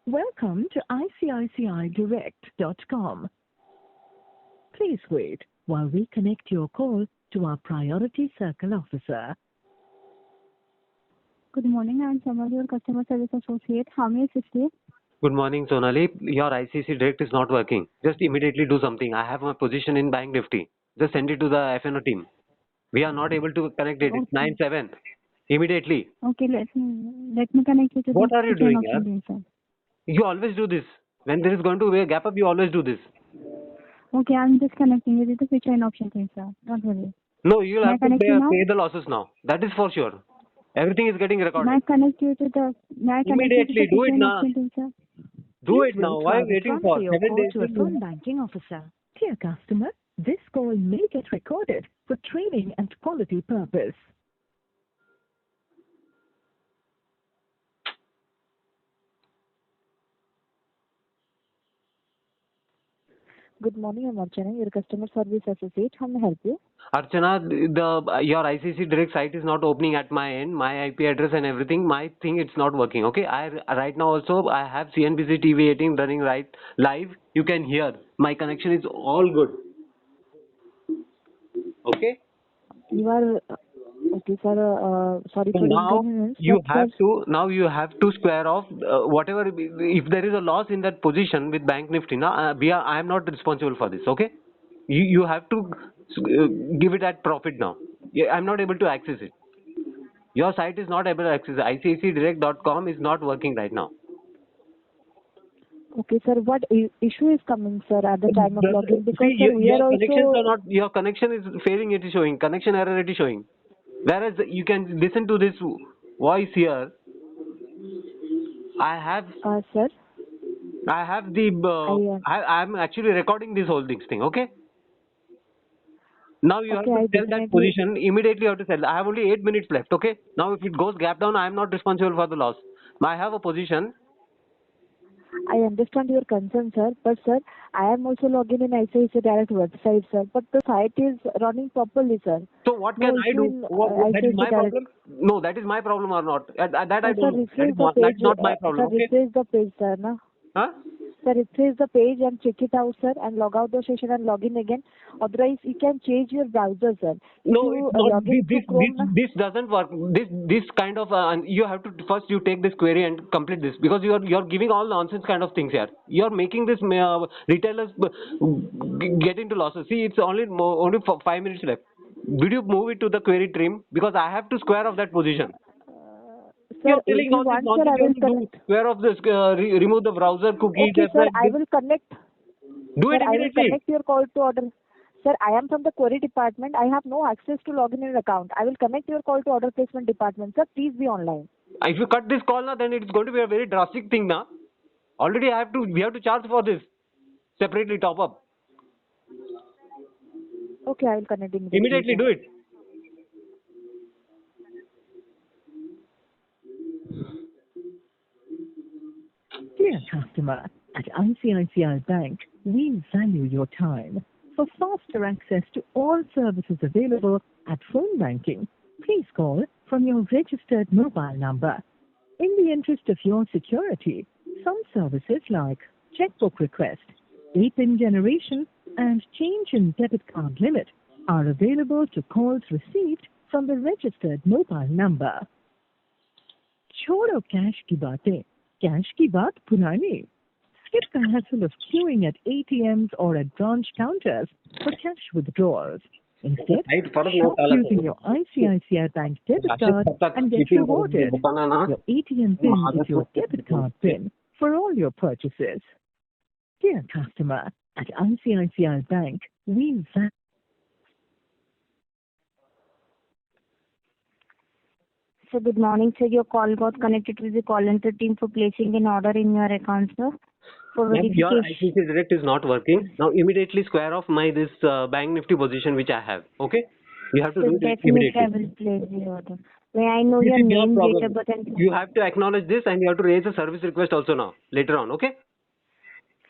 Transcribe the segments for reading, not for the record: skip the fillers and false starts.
Welcome to ICICIdirect.com. Please wait while we connect your call to our priority circle officer. Good morning, I am Samal, your customer service associate. How may I assist you? Good morning, Sonali. Your ICC Direct is not working. Just immediately do something. I have my position in Bank Nifty. Just send it to the FNO team. We are not able to connect it. It's 9/7. Immediately. Okay, let me connect you to What the are you chain doing, of yaar? team, sir. You always do this. When there is going to be a gap up, you always do this. Okay, I'm just connecting you to the chain option team, sir. Don't worry. No, you'll May I have to connect you now? pay the losses now. That is for sure. Everything is getting May I recorded. connect you to the Immediately do it chain now. option team, sir? Do Please it now. wait Why are while you we waiting transfer for? your 7 call days. to a phone banking officer. Dear customer, this call may get recorded for training and quality purpose. Good morning, I'm Archana, your customer service associate. How may I help you? Archana, your ICC Direct site is not opening at my end. My IP address and everything. My thing, it's not working. Okay. Right now also I have CNBC TV 18 running right live. You can hear. My connection is all good. Okay. You are, okay, sir, sorry So for the now inconvenience, you but sir, have to square off whatever. If there is a loss in that position with Bank Nifty, now I am not responsible for this. Okay. You have to give it at profit now. Yeah, I'm not able to access it. Your site is not able to access. ICICdirect.com is not working right now. okay, sir, what issue is coming, sir, at the time of login? Because, See, sir, we are your connections also... are not. Your connection is failing. It is showing connection error. It is showing. Whereas you can listen to this voice here. I have Sir, the. I I'm actually recording this whole thing. Okay. Now you have okay, to I sell that definitely position immediately. You have to sell. I have only 8 minutes left. Okay. Now if it goes gap down, I am not responsible for the loss. I have a position. I understand your concern, sir. But sir, I am also logging in ICICI Direct website, sir. But the site is running properly, sir. So what No can I issue do? in That is ICICI my Direct. problem? No, that is my problem or not? That I Sir, don't know. refresh the That's page. not my Sir, problem. Okay? refresh the page, sir. Na? Huh? Sir, refresh the page and check it out, sir, and log out the session and log in again. Otherwise, you can change your browser, sir. If No, you it's not. log in through Chrome, na? This doesn't work. This kind of you have to first you take this query and complete this because you're giving all nonsense kind of things here. You're making this retailers get into losses. See, it's only for 5 minutes left. Would you move it to the query trim because I have to square off that position. Sir, You're if telling you all this want, sir, nonsense. I You will have to do connect. square off this. Remove the browser cookies. Okay, sir, I will connect. Do Sir, it I will immediately. connect your call to order. Sir, I am from the query department. I have no access to log in your account. I will connect your call to order placement department. Sir, please be online. If you cut this call now, then it's going to be a very drastic thing now. Already we have to charge for this separately top up. Okay, I will connect immediately. Immediately Sir. do it. Dear customer, at ICICI Bank, we value your time. For faster access to all services available at phone banking, please call from your registered mobile number. In the interest of your security, some services like checkbook request, APIN generation, and change in debit card limit are available to calls received from the registered mobile number. छोड़ो cash की बातें, cash की बात पुरानी. Skip the hassle of queuing at ATMs or at branch counters for cash withdrawals. Instead, shop using your ICICI Bank debit card and get rewarded. Your ATM PIN is your debit card PIN for all your purchases. Dear customer, at ICICI Bank, we value. So good morning, sir. Your call got connected to the call center team for placing an order in your account, sir. For Your verification. ICC Direct is not working. Now immediately square off this Bank Nifty position which I have. Okay? You have to So do it definitely I immediately. will place the order. May I know This your is your name, date of problem. birth, and You have to acknowledge this and you have to raise a service request also now later on. Okay?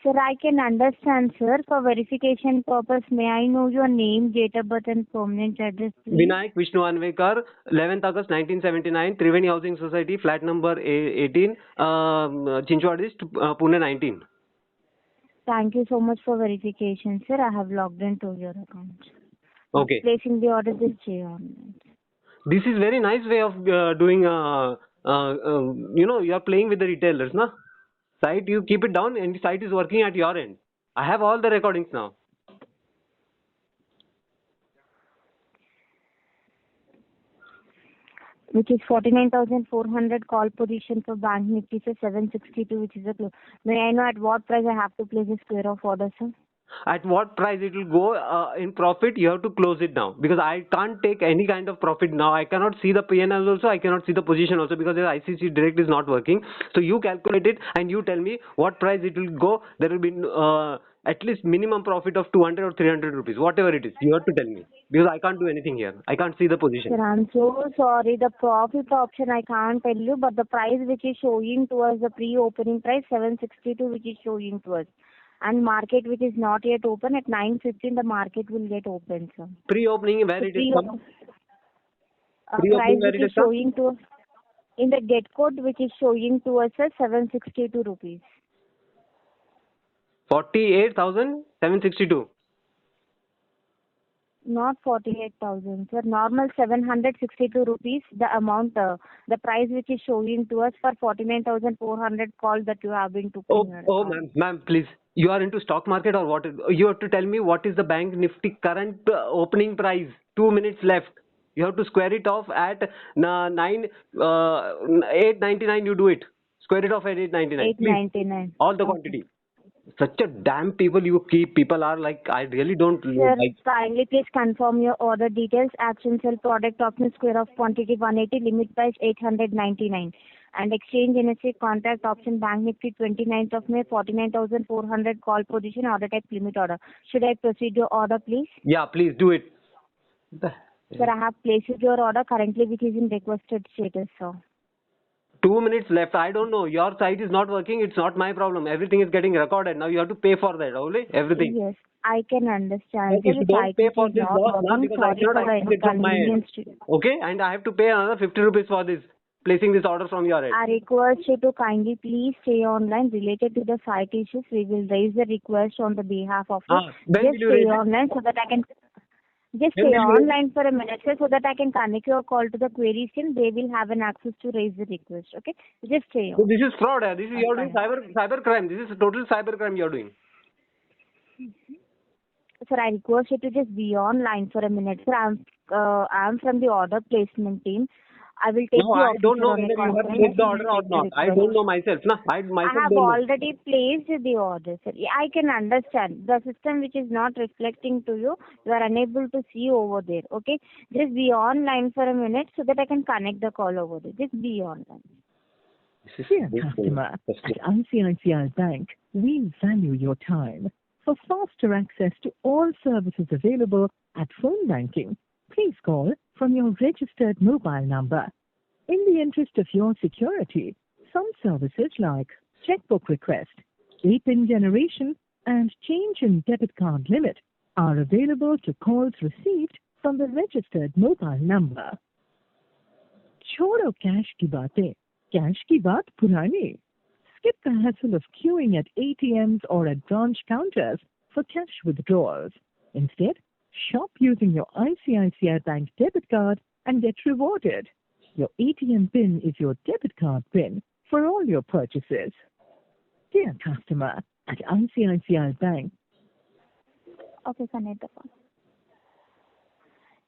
Sir, I can understand, sir. For verification purpose, may I know your name, date of birth, and permanent address, please? Vinayak Vishnu Anvekar, 11th August 1979, Triveni Housing Society, flat number 18, Chinchwad East, Pune 19. Thank you so much for verification, sir. I have logged into your account. Okay. Placing the order, just stay online. This is very nice way of doing, you are playing with the retailers, na? Site, you keep it down and the site is working at your end. I have all the recordings now. Which is 49,400 call position for Bank Nifty, sir, 762, which is a close. May I know at what price I have to place a square of order, sir? At what price it will go in profit, you have to close it now, because I can't take any kind of profit now. I cannot see the P&L also, I cannot see the position also, because the ICC Direct is not working. So you calculate it and you tell me what price it will go. There will be at least minimum profit of 200 or 300 rupees, whatever it is. You have to tell me, because I can't do anything here. I can't see the position. Sir, I'm so sorry. The profit option I can't tell you, but the price which is showing to us, the pre-opening price 762, which is showing to us. And market which is not yet open, at 9:15 the market will get open, sir. Pre-opening where it is come? Price Pre-opening where which it is is come? showing to us in the get code, which is showing to us as 762 rupees. 48,762. Not 48,000, sir. Normal 762 rupees. The amount, the price which is showing to us for 49,400 call that you have been to. Oh, ma'am, please. You are into stock market or what? You have to tell me what is the Bank Nifty current opening price. 2 minutes left. You have to square it off at 899. You do it. Square it off at 899. 899. All the quantity. Such a damn people you keep. People are like, I really don't Sir, like. kindly please confirm your order details. Action sell product option square of quantity 180, limit price 899. And exchange NSE contract option Bank Nifty 29th of May 49,400 call position order type limit order. Should I proceed your order, please? Yeah, please do it. Sir, I have placed your order currently, which is in requested status, sir. 2 minutes left. I don't know. Your site is not working. It's not my problem. Everything is getting recorded. Now you have to pay for that only. Everything. Yes, I can understand. If you don't pay for this loss now, because I cannot access it from my end. Okay, and I have to pay another 50 rupees for this, placing this order from your end. I request you to kindly please stay online. Related to the site issues, we will raise the request on the behalf of you. Just stay online so that I can. Just stay online for a minute, sir, so that I can connect your call to the queries team. They will have an access to raise the request. Okay, just stay on. So this is fraud. This is you're doing cyber crime. This is total cyber crime you're doing. Sir, I request you to just be online for a minute, sir. I'm from the order placement team. I will take No, the I don't know officer whether on you a have placed the order or not. I don't know myself. No, I myself have don't know. already placed the order, sir. Yeah, I can understand. The system which is not reflecting to you, you are unable to see over there. Okay, just be online for a minute so that I can connect the call over there. Just be online. Dear customer, at ICICI Bank, we value your time. For faster access to all services available at phone banking, please call from your registered mobile number. In the interest of your security, some services like checkbook request, APIN generation, and change in debit card limit are available to calls received from the registered mobile number. Chodo cash ki baatein, cash ki baat purani. Skip the hassle of queuing at ATMs or at branch counters for cash withdrawals. Instead, shop using your ICICI Bank debit card and get rewarded. Your ATM PIN is your debit card PIN for all your purchases. Dear customer, at ICICI Bank. Okay, connect the phone.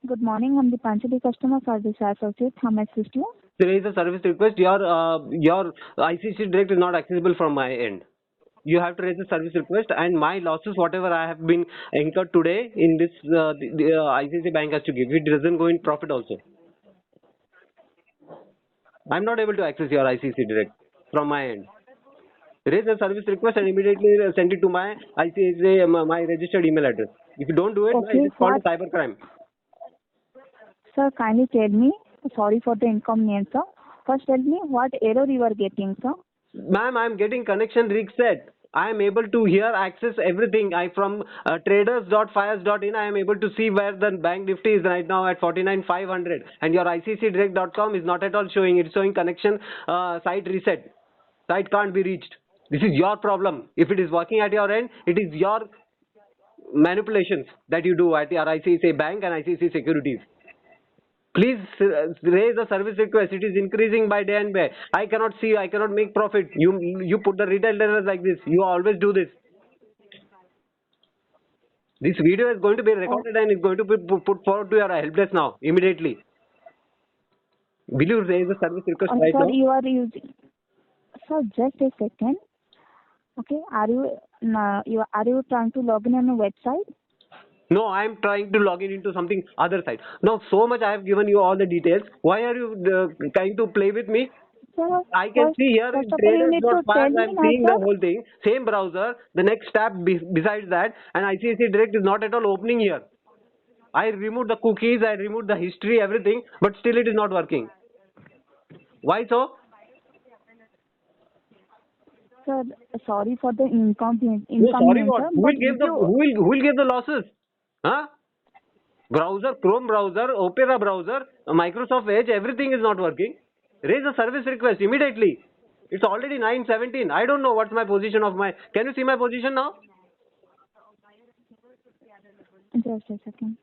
Good morning. I'm the Panchali customer service associate. How may I assist you? There is a service request. Your ICC Direct is not accessible from my end. You have to raise a service request, and my losses, whatever I have been incurred today in this, the ICICI Bank has to give. It doesn't go in profit also. I'm not able to access your ICICI Direct from my end. Raise a service request and immediately send it to my ICICI, my registered email address. If you don't do it, Okay, it is called cyber crime. Sir, kindly tell me. Sorry for the inconvenience, sir. First, tell me what error you are getting, sir. Ma'am, I'm getting connection reset. I am able to here access everything. I from traders.fires.in. I am able to see where the bank nifty is right now at 49,500, and your ICCdirect.com is not at all showing. It's showing connection site reset. Site can't be reached. This is your problem. If it is working at your end, it is your manipulations that you do at your ICICI Bank and ICICI Securities. Please raise a service request. It is increasing by day and day. I cannot see. I cannot make profit. You put the retail traders like this. You always do this. This video is going to be recorded and is going to be put forward to your help desk now immediately. Will you raise a service request right sir, now? you are using. Sir, just a second. Okay, are you trying to log in on a website? No, I am trying to log in into something other side. Now, so much I have given you all the details. Why are you trying to play with me? Sir, I can see here in first of all, you need to tell traders.fires, me I'm now, seeing the sir. whole thing. Same browser, the next tab besides that, and ICICI Direct is not at all opening here. I removed the cookies, I removed the history, everything, but still it is not working. Why so? Sir, sorry for the inconvenience. No, sorry what? Sir, Who but will give the who will give the losses? Huh? Browser, Chrome browser, Opera browser, Microsoft Edge, everything is not working. Raise a service request immediately. It's already 9:17. I don't know what's my position of my. Can you see my position now? just a second.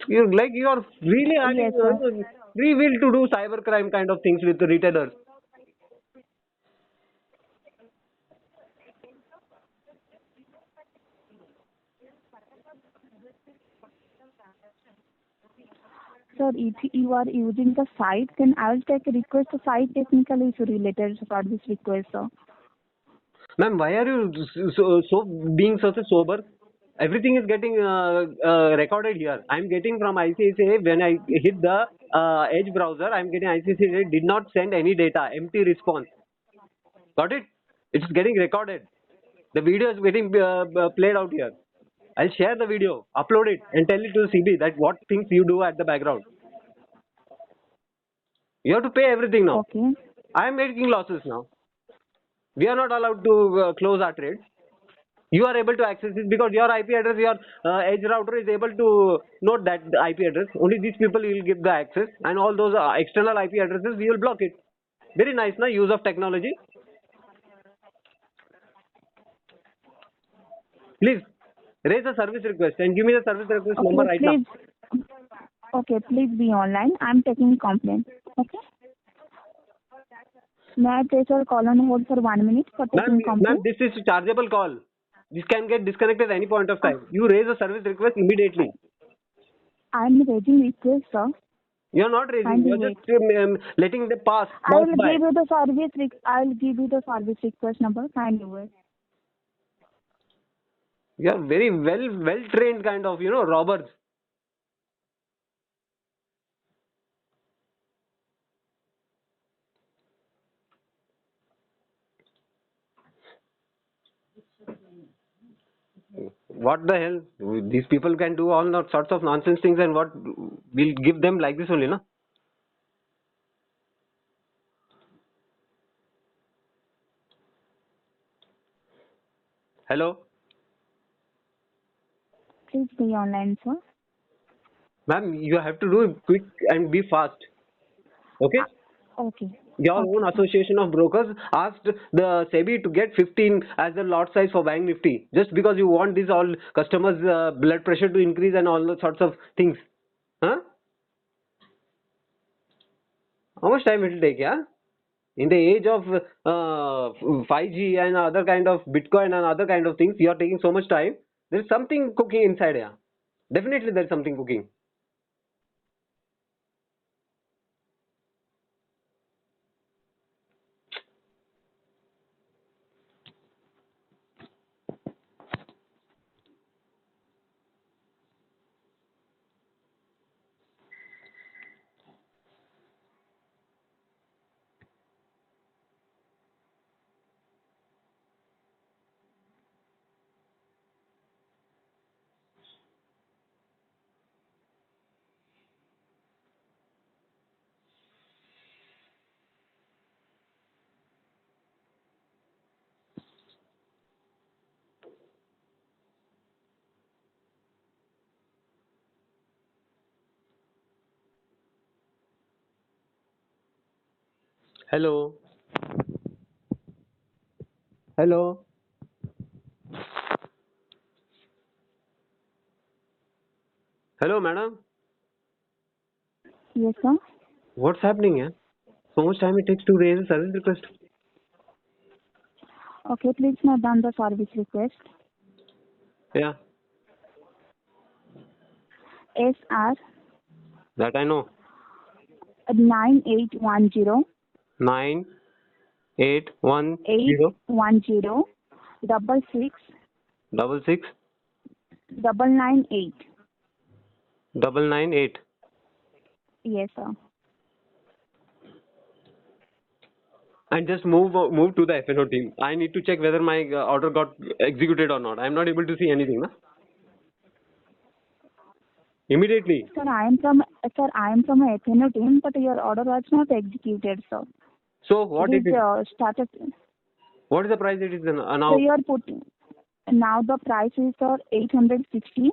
You are really having Yes, sir. free will to do cybercrime kind of things with the retailers. Sir, if you are using the site, then I will take a request to site technical issue related for this request, sir. Ma'am, why are you so being such a sober? Everything is getting recorded here. I'm getting from ICICI when I hit the Edge browser. I'm getting ICICI did not send any data, empty response. Got it? It's getting recorded. The video is getting played out here. I'll share the video, upload it, and tell it to CB that what things you do at the background. You have to pay everything now. Okay. I am making losses now. We are not allowed to close our trades. You are able to access it because your IP address, your edge router is able to note that the IP address. Only these people will give the access, and all those external IP addresses we will block it. Very nice, na use of technology. Please raise a service request and give me the service request number right now. Okay, please be online. I'm taking complaint. Okay. May I place your call on hold for 1 minute for taking complaint? Ma'am, this is a chargeable call. This can get disconnected at any point of time. You raise a service request immediately. I'm raising request, sir. You're not raising. You're just letting the pass. I'll give you the service request number. Kindly wait. You're very well trained kind of robbers. What the hell? These people can do all sorts of nonsense things, and what we'll give them like this only, na? Hello? Please be online, sir. Ma'am, you have to do it quick and be fast. Okay? Okay. Your own association of brokers asked the SEBI to get 15 as the lot size for Bank Nifty just because you want these all customers' blood pressure to increase and all those sorts of things. Huh? How much time it will take, yeah? In the age of 5G and other kind of Bitcoin and other kind of things, you are taking so much time. There is something cooking inside here. Definitely there is something cooking. Hello hello hello madam. Yes, sir. What's happening here? So much time it takes to raise a service request. Okay, please note down the service request. Yeah, SR that I know. 9810 9810 810 66 998. 998. Yes, sir. And just move to the FNO team. I need to check whether my order got executed or not. I am not able to see anything. Na? Immediately. Sir, I am from a FNO team, but your order was not executed, sir. So what it is it? Started. What is the price it is now? So you are putting now the price is 860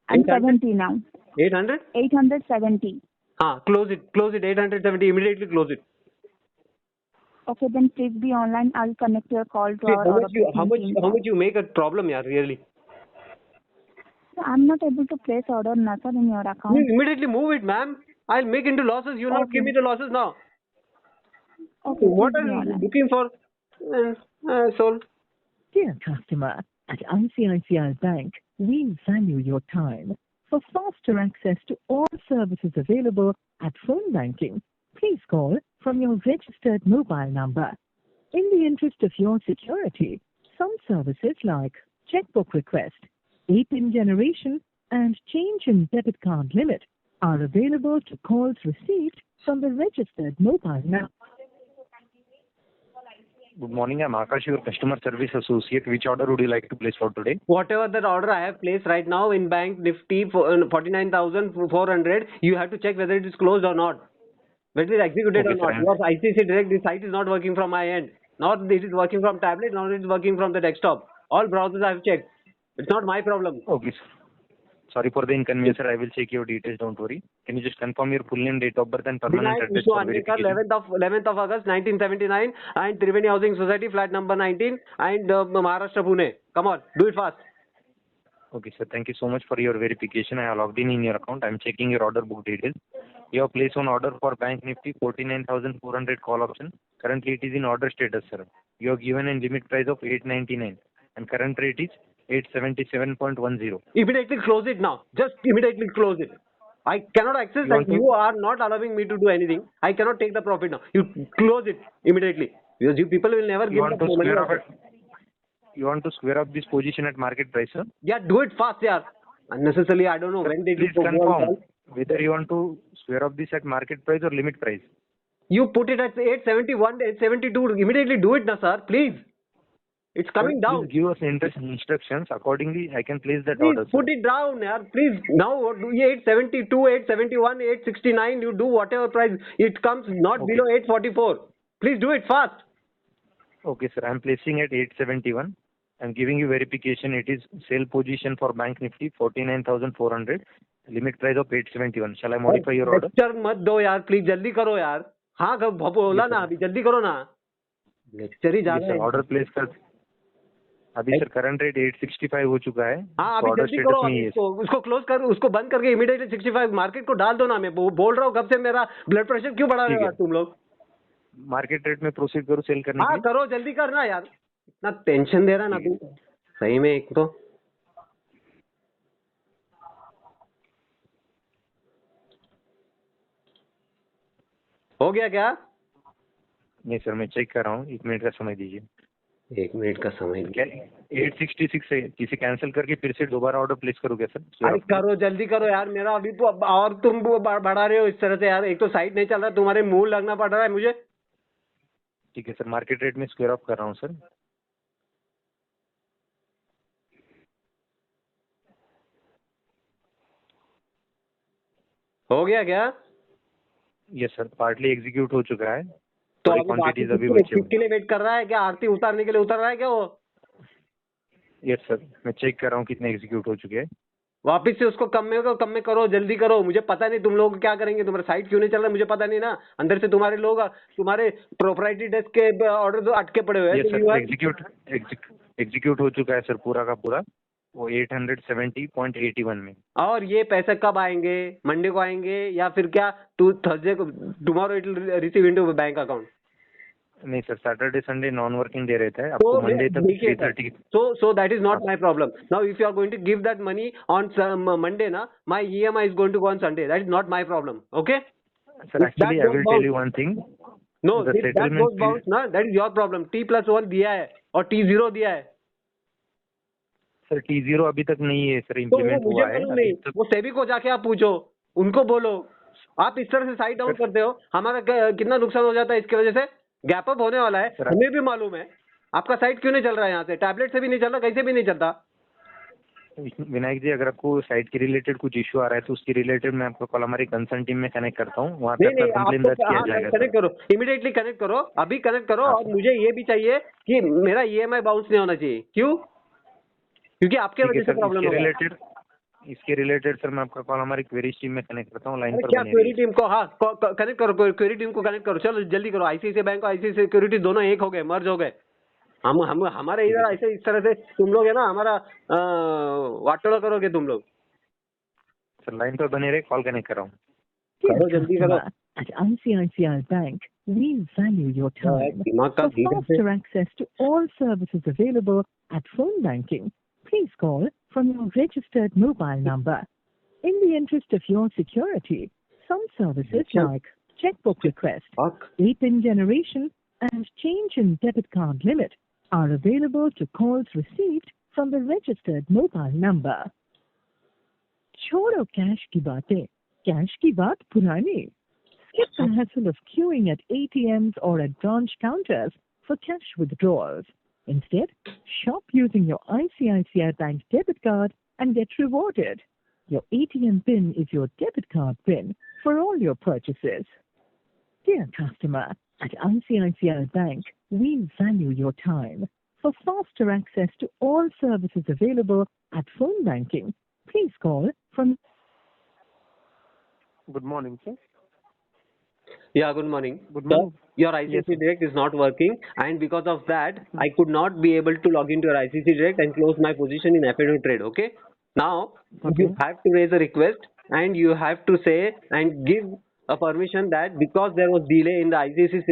and 70 now. 800? 870. Close it. 870. Immediately close it. Okay, then please be online. I'll connect your call to See, our order placement team. how much you make a problem, yaar, really? I'm not able to place order, sir, in your account. You immediately move it, ma'am. I'll make into losses. You not give me the losses now. Okay, What please are be you online. looking for? So. Dear customer, at ICICI Bank, we value your time. For faster access to all services available at phone banking, please call from your registered mobile number. In the interest of your security, some services like checkbook request, APIN generation, and change in debit card limit are available to calls received from the registered mobile number. Good morning, I'm Akash, your customer service associate. Which order would you like to place for today? Whatever that order I have placed right now in Bank Nifty for 49,400, you have to check whether it is closed or not. Whether it is executed or not. Because ICICI Direct, the site is not working from my end. Not it is working from tablet, not it is working from the desktop. All browsers I have checked. It's not my problem. Okay, sir. Sorry for the inconvenience, sir. I will check your details, don't worry. Can you just confirm your full name, date of birth and permanent address for verification? 11th of August 1979 and Triveni Housing Society, flat number 19 and Maharashtra, Pune. Come on, do it fast. Okay, sir. Thank you so much for your verification. I have logged in your account. I am checking your order book details. You have placed on order for Bank Nifty 49,400 call option. Currently, it is in order status, sir. You have given a limit price of 899 and current rate is 877.10. Immediately close it now. Just immediately close it. I cannot access that. You are not allowing me to do anything. I cannot take the profit now. You close it immediately. Because you people will never give the money. You want to square up this position at market price, sir? Yeah, do it fast, yeah. Unnecessarily, I don't know when did you confirm whether you want to square up this at market price or limit price. You put it at 871, 872. Immediately do it now, sir. Please. It's coming down. Please give us instructions. Accordingly, I can place that please order. Put it down, yaar. Please. Now do 872, 871, 869. You do whatever price. It comes not below 844. Please do it fast. Okay, sir. I am placing at 871. I am giving you verification. It is sale position for Bank Nifty 49,400. Limit price of 871. Shall I modify your order? Lecture मत दो यार. Please जल्दी करो यार. हाँ बोला ना अभी जल्दी करो ना. Lecture ही ज्यादा है. ऑर्डर प्लेस कर. अभी सर करंट रेट 865 हो चुका है. हाँ अभी जल्दी करो. उसको क्लोज कर, उसको बंद करके इमीडिएटली 65 मार्केट को डाल दो ना. मैं बोल रहा हूँ कब से मेरा ब्लड प्रेशर क्यों बढ़ा रहे हो तुम लोग. मार्केट रेट में प्रोसीड करो सेल करने. हाँ करो जल्दी करना यार. इतना टेंशन दे रहा ना तू सही में. एक तो हो गया क्या? नहीं सर मैं चेक कर रहा हूँ. 1 मिनट का समय दीजिए. 1 मिनट का समय. 866 है. किसी कैंसिल करके फिर से दोबारा ऑर्डर प्लेस करो क्या सर? अरे करो जल्दी करो यार. मेरा अभी तो और तुम बढ़ा रहे हो इस तरह से यार. एक तो साइट नहीं चल रहा. तुम्हारे मुंह लगना पड़ रहा है मुझे. ठीक है सर. मार्केट रेट में स्क्वायर ऑफ कर रहा हूँ सर. हो गया क्या? Yes sir. पार्टली एग्जीक्यूट हो चुका है. तो क्वांटिटीज अभी बची के लिए वेट कर रहा है क्या? आरती उतारने के लिए उतर रहा है क्या वो? Yes sir. मैं चेक कर रहा हूँ कितने एग्जीक्यूट हो चुके हैं. वापिस से उसको कम में करो, जल्दी करो। मुझे पता नहीं तुम लोग क्या करेंगे, तुम्हारा साइट क्यों नहीं चल रहा मुझे पता नहीं ना। अंदर से तुम्हारे लोग तुम्हारे प्रोप्राइटरी डेस्क के ऑर्डर तो अटके पड़े हुए हैं। ये सर एग्जीक्यूट हो चुका है सर पूरा का पूरा, वो 870.81 में। और ये पैसे कब आएंगे? मंडे को आएंगे या फिर क्या थर्सडे को? Tomorrow it will receive into bank account. नहीं sir, Saturday Sunday non working day रहता है, आपको मंडे तक 3:30। So that is not my problem. Now if you are going to give that money on Monday na, my EMI is going to go on Sunday. That is not my problem. Okay? Sir, actually I will tell you one thing. No, if that goes bounce na, that is your problem. T+1 दिया है और T0 दिया है। Sir T0 अभी तक नहीं है sir, implement हुआ है नहीं, वो सेबी को जाके आप पूछो, उनको बोलो। आप इस तरह से साइट डाउन करते हो, हमारा कितना नुकसान हो जाता है इसकी वजह से। गैप अप होने वाला है, हमें भी मालूम है। आपका साइट क्यों नहीं चल रहा है? यहाँ से टैबलेट से भी नहीं चल रहा, कहीं से भी नहीं चलता। विनायक जी, अगर आपको साइट के रिलेटेड कुछ इशू आ रहा है तो उसके रिलेटेड मैं आपको कॉल हमारी कंसर्न टीम में कनेक्ट करता हूँ, वहाँ पे कंप्लेंट दर्ज किया जाएगा। कनेक्ट करो, इमीडिएटली कनेक्ट करो, अभी कनेक्ट करो। और मुझे ये भी चाहिए कि मेरा EMI बाउंस नहीं होना चाहिए। क्यों? क्योंकि आपके वजह से प्रॉब्लम है। इसके रिलेटेड सर मैं आपका कॉल हमारी क्वेरी टीम में कनेक्ट करता हूँ, लाइन पर क्या क्वेरी टीम को? हाँ, कनेक्ट करो, क्वेरी टीम को कनेक्ट करो, चलो जल्दी करो। ICICI बैंक और ICICI सिक्योरिटी दोनों एक हो गए, मर्ज हो गए। हम हमारे इधर ऐसे इस तरह से तुम लोग है ना, हमारा वाटोड़ा करोगे तुम लोग। सर लाइन पर बने रहे, कॉल कनेक्ट कर रहा हूँ। करो, जल्दी करो। At ICICI Bank, we value your time. For faster access to all services available at phone banking, please call from your registered mobile number. In the interest of your security, some services like checkbook request, PIN generation, and change in debit card limit are available to calls received from the registered mobile number. छोड़ो cash की बातें, cash की बात पुरानी. Skip the hassle of queuing at ATMs or at branch counters for cash withdrawals. Instead, shop using your ICICI Bank debit card and get rewarded. Your ATM PIN is your debit card PIN for all your purchases. Dear customer, at ICICI Bank, we value your time. For faster access to all services available at phone banking, please call from... Good morning, sir. Yeah, good morning. Good morning. Your ICICI Direct is not working, and because of that, I could not be able to log into your ICICI Direct and close my position in FNO Trade. Okay. Now you have to raise a request, and you have to say and give a permission that because there was delay in the ICICI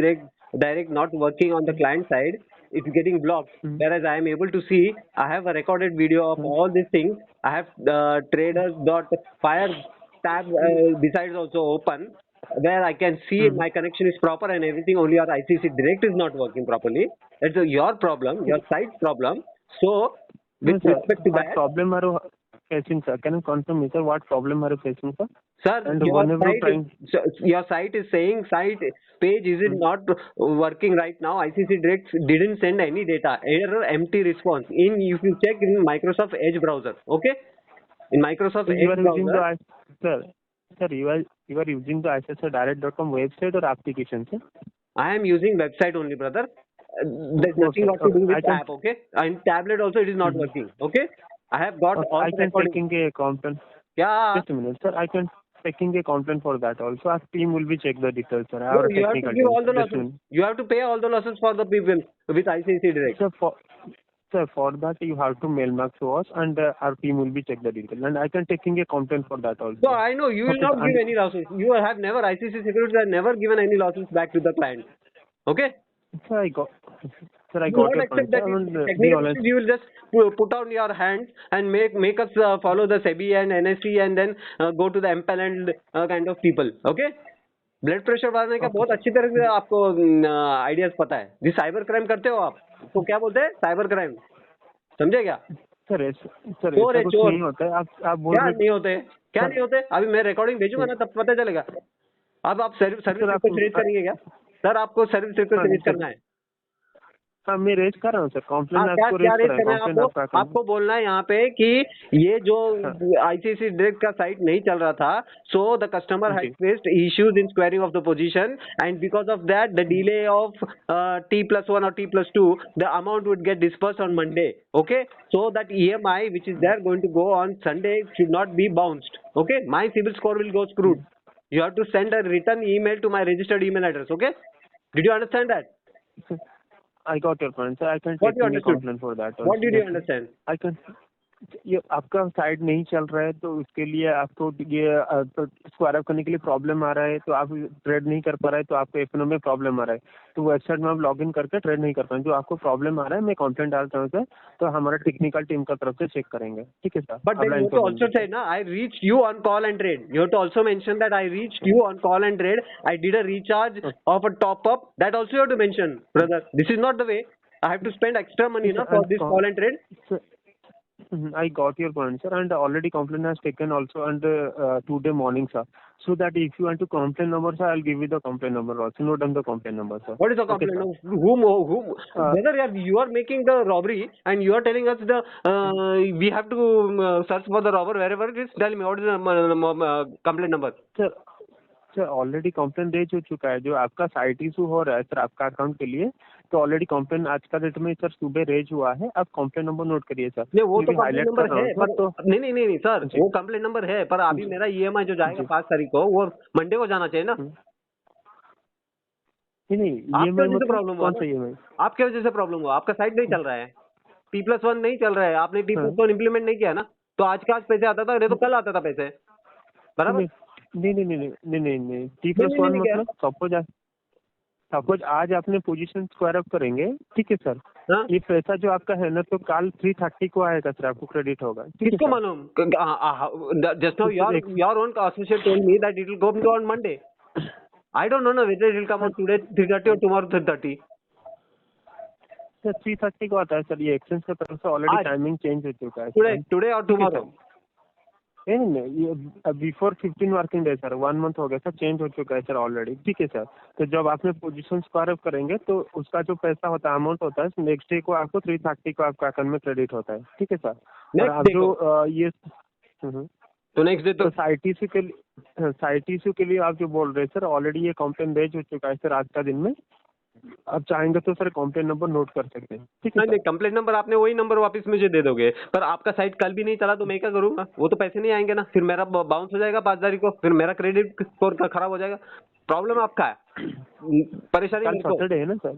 Direct not working on the client side, it's getting blocked. Whereas I am able to see, I have a recorded video of all these things. I have traders.fire tab besides also open, where I can see my connection is proper and everything. Only your ICICI Direct is not working properly. That's your problem, your site's problem. So with respect to that, problem are you facing, sir? Can you confirm me, sir? What problem are you facing, sir? Sir, your site is saying site page is not working right now. ICICI Direct didn't send any data. Error, empty response. If you check in Microsoft Edge browser, okay? In Microsoft Edge browser. Sir, you are using the ICICIdirect.com website or application, sir? I am using website only, brother. There's nothing got to do with app, okay? In tablet also it is not working, okay? I have got all I can taking a complaint. Yeah. Just a minute, sir. I can taking a complaint for that also. Our team will be check the details, sir. No, you have to give all the losses. You have to pay all the losses for the people with ICICI Direct. Sir, for that you have to mail back to us, and our team will be check the details. And I can taking a complaint for that also. So I know you will not give any losses. You have never, ICICI Securities have never given any losses back to the client. Okay? Sir, I got your point. Technically, you will just put out your hands and make us follow the SEBI and NSE and then go to the empaneled kind of people. Okay? Blood pressure बढ़ाने का बहुत अच्छी तरह से आपको ideas पता है। जिस साइबर क्राइम करते हो आप, तो क्या बोलते हैं? साइबर क्राइम, समझे क्या? सर चोर है, चोर नहीं होता है। आप बोल क्या नहीं होते? क्या नहीं होते? अभी मैं रिकॉर्डिंग भेजूंगा ना, तब पता चलेगा। अब आप सर्विस को क्रिएट करेंगे क्या? सर, आपको सर्विस को क्रिएट करना है। हाँ मैं रेज कर रहा हूँ सर, कंप्लेन हाँ, क्या आपको क्या रेज रेट कर करना रहा है है, कंप्लेन आपको? आपका आपको बोलना है यहाँ पे कि ये जो आईसीआईसीआई डायरेक्ट का साइट नहीं चल रहा था, सो द कस्टमर हैज जी faced issues in squaring of the position and because of that the delay of T+1 or T+2 the amount would get dispersed on Monday. Okay, so that EMI which is there going to go on Sunday should not be bounced. Okay, my CIBIL score will go screwed. You have to send a written email to my registered email address. Okay, did you understand that? I got your point, sir. I can What take you a understood? complaint for that What also. did you Yes, sir. understand? I can. ये आपका site नहीं चल रहा है तो उसके लिए आपको ये स्क्वायर अप करने के लिए प्रॉब्लम आ रहा है, तो आप ट्रेड नहीं कर पा रहे, तो आपको एफएनओ में प्रॉब्लम आ रहा है, तो वेबसाइट में आप लॉग इन करके ट्रेड नहीं कर पाए, जो आपको प्रॉब्लम आ रहा है मैं कंप्लेंट डालता हूँ सर, तो हमारा टेक्निकल टीम का तरफ से चेक करेंगे, ठीक है sir. But then you have to also say, na, I reached you on call and trade. You have to also mention that I reached you on call and trade. I did a recharge of a top up. That also you have to mention, brother. This is not the way. I have to spend extra money, na, for this call and trade. I got your point, sir, and already complaint has taken also on today morning, sir. So that if you want to complaint number, sir, I'll give you the complaint number also. Note down the complaint number, sir. What is the complaint? Okay, Whom? Brother, you are making the robbery and you are telling us we have to search for the robber wherever it is. Tell me what is the complaint number? Sir already complain raise हो चुका है, जो आपका site issue हो रहा है sir आपका account के लिए, तो ऑलरेडी कंप्लेन आज का डेट में सर सुबह रेज हुआ है, आप कंप्लेन नंबर नोट करिए सर। नहीं वो तो हाईलाइट कंप्लेन नंबर है, पर तो नहीं सर, वो कंप्लेन नंबर है, पर अभी मेरा EMI जो जाएगा 5 तारीख को वो मंडे को जाना चाहिए ना। नहीं आपकी वजह से प्रॉब्लम हुआ, कौन सा EMI? आपकी वजह से प्रॉब्लम हुआ, आपका साइट नहीं चल रहा है, T+1 नहीं चल रहा है, आपने T+1 इम्प्लीमेंट नहीं किया ना, तो आज का आज पैसे आता था, नहीं तो कल आता था पैसे, बराबर? नहीं T+1 मतलब सपोज आज आपने पोजीशन स्क्वायर अप करेंगे, ठीक है सर, ये पैसा जो आपका है ना, तो कल 3:30 को आएगा सर, आपको क्रेडिट होगा। किसको मालूम? Just now your own associate told me that it will come on Monday. I don't know ना whether it will come on today 3:30 और टुमारो 3:30। सर 3:30 को आता है सर, ये एक्सचेंज की तरफ से ऑलरेडी टाइमिंग चेंज हो चुका है टुडे और टुमारो। नहीं ये before 15 working day sir, 1 month हो गया सर, चेंज हो चुका है सर ऑलरेडी, ठीक है सर। तो जब आपने पोजीशन स्क्वायर अप करेंगे तो उसका जो पैसा होता है, अमाउंट होता है, नेक्स्ट डे को आपको 3:30 को आपका अकाउंट में क्रेडिट होता है, ठीक है सर। और अब जो ये तो नेक्स्ट डे तो साइट इशू के लिए आप जो बोल रहे हैं सर, ऑलरेडी ये कंप्लेन रेज हो चुका है सर आज का दिन में। आप चाहेंगे तो सर कंप्लेन नंबर नोट कर सकते हैं, ठीक है। नहीं कंप्लेन नंबर आपने वही नंबर वापस मुझे दे दोगे, पर आपका साइट कल भी नहीं चला तो मैं क्या करूंगा? वो तो पैसे नहीं आएंगे ना, फिर मेरा बाउंस हो जाएगा 5 तारीख को, फिर मेरा क्रेडिट स्कोर खराब हो जाएगा। प्रॉब्लम आपका है, परेशानी कल सैटरडे है ना सर,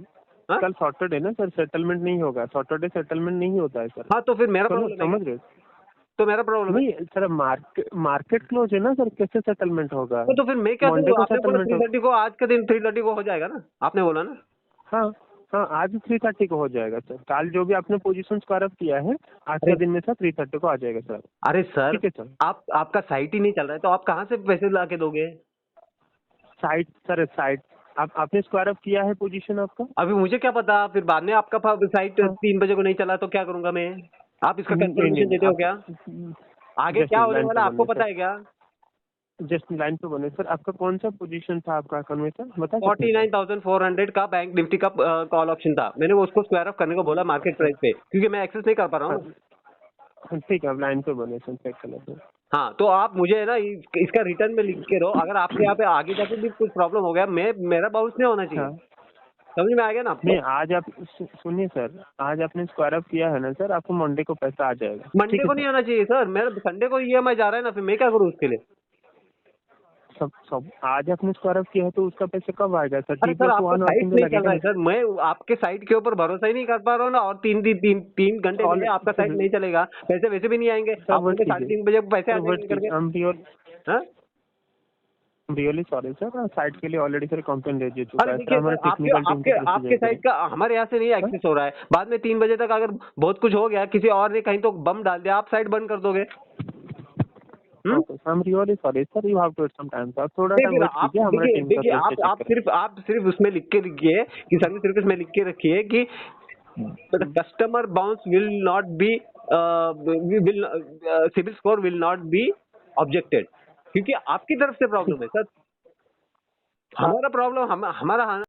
कल सैटरडे ना सर, सेटलमेंट नहीं होगा, सैटरडे सेटलमेंट नहीं होता है सर। हाँ तो फिर मेरा प्रॉब्लम समझ रहे, तो मेरा प्रॉब्लम नहीं सर, मार्केट क्लोज है ना सर, कैसे सेटलमेंट होगा? तो फिर मैं क्या करूँ? आपने बोला 3:30 को, आज के दिन 3:30 को हो जाएगा ना, आपने बोला ना। हाँ आज 3:30 को हो जाएगा सर, कल जो भी आपने पोजीशन स्क्वायर अप किया है आज के दिन में सर 3:30 को आ जाएगा सर। अरे सर, ठीक है सर, आपका साइट ही नहीं चल रहा है तो आप कहाँ से पैसे ला के दोगे? साइट आपने स्क्वायर अप किया है पोजीशन आपका? अभी मुझे क्या पता, फिर बाद में आपका साइट 3 बजे को नहीं चला तो क्या करूंगा मैं? आप इसका कंफर्मेशन देते हो क्या? आगे क्या होने वाला आपको पता है क्या? जस्ट लाइन पे बने सर, आपका कौन सा पोजीशन था आपका अकाउंट में सर, बता? 49,400 का बैंक निफ्टी का कॉल ऑप्शन था, मैंने वो उसको स्क्वायर अप करने को बोला मार्केट प्राइस पे, क्योंकि मैं एक्सेस नहीं कर पा रहा हूँ। ठीक है, आप लाइन पे बने सर, चेक कर लेते हैं। हाँ तो आप मुझे है ना इसका रिटर्न में लिख के दो, अगर आपके यहाँ पे आगे जाके भी कुछ प्रॉब्लम हो गया, मेरा बाउंस नहीं होना चाहिए। समझ में आ गया ना आपको? नहीं आज आप सुनिए सर, आज आपने स्क्वायर अप किया है ना सर, आपको मंडे को पैसा आ जाएगा। मंडे को नहीं आना चाहिए सर, मेरा संडे को EMI जा रहा है ना, फिर मैं क्या करूँ उसके लिए? सब आज आपने स्क्वायर अप किया है तो उसका पैसा कब आएगा सर? अरे सर आपका साइट नहीं चल रहा है सर, मैं आपके साइट के ऊपर भरोसा ही नहीं कर पा रहा हूँ ना, और 3 घंटे पहले आपका साइट नहीं चलेगा, पैसे वैसे भी नहीं आएंगे, आप 3:30 बजे पैसे आ जाएंगे। रियली सॉरी सर, साइट के लिए ऑलरेडी सर कंप्लेंट दे दिया चुका है। आपके साइट का हमारे यहाँ से नहीं एक्सेस हो रहा है, बाद में 3 बजे तक अगर बहुत कुछ हो गया, किसी और ने कहीं तो बम डाल दिया, आप साइट बंद कर दोगे। I'm really sorry sir, you have to wait some time sir, थोड़ा टाइम वेट कीजिए, हमारे टीम देखिए आप सिर्फ उसमें लिख के रखिए कि सर्विस रिक्वेस्ट में लिख के रखिए कि customer bounce will not be CIBIL score will not be objected, क्योंकि आपकी तरफ से प्रॉब्लम है सर, हमारा प्रॉब्लम हमारा